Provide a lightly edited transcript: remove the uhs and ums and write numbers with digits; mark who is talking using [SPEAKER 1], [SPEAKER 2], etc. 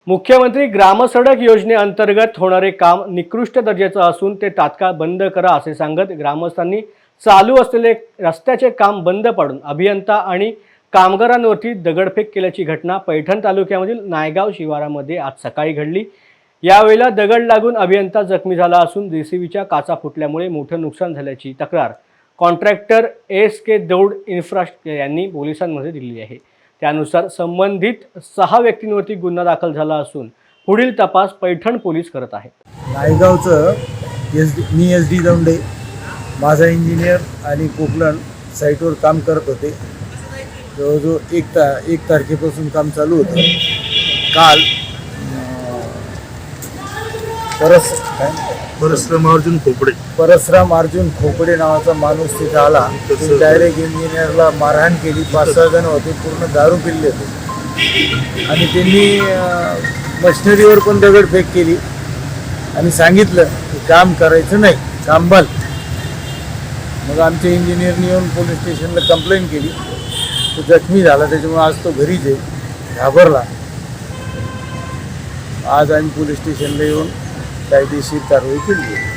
[SPEAKER 1] मुख्यमंत्री ग्रामसडक योजनेअंतर्गत होणारे काम निकृष्ट दर्जाचं असून ते तात्काळ बंद करा असे सांगत ग्रामस्थांनी चालू असलेले रस्त्याचे काम बंद पाडून अभियंता आणि कामगारांवरती दगडफेक केल्याची घटना पैठण तालुक्यामधील नायगाव शिवारामध्ये आज सकाळी घडली। यावेळेला दगड लागून अभियंता जखमी झाला असून जेसीबीच्या काचा फुटल्यामुळे मोठं नुकसान झाल्याची तक्रार कॉन्ट्रॅक्टर एस.के. दौड इन्फ्रास्ट्रक्चर यांनी पोलिसांमध्ये दिली आहे। त्यानुसार संबंधित 6 व्यक्तींवरती गुन्हा दाखल झाला असून पुढील तपास पैठण पोलीस करत आहेत।
[SPEAKER 2] नायगावचं मी एस.डी. दौंडे, माझा इंजिनियर आणि कोकलन साईटवर काम करत होते। जवळजवळ एक तारखेपासून काम चालू होतं। काल परसराम अर्जुन खोपडे नावाचा माणूस तिथे आला। डायरेक्ट इंजिनियरला मारहाण केली। 5-6 जण होते, पूर्ण दारू पिल्ले होते आणि त्यांनी मशिनरीवर पण दगडफेक केली आणि सांगितलं की काम करायचं नाही, काम बंद। मग आमच्या इंजिनियरनी येऊन पोलीस स्टेशनला कंप्लेंट केली। तो जखमी झाला, त्याच्यामुळे आज तो घरीच आहे, घाबरला। आज आम्ही पोलीस स्टेशनला येऊन कायदेशीर कारवाई केली आहे।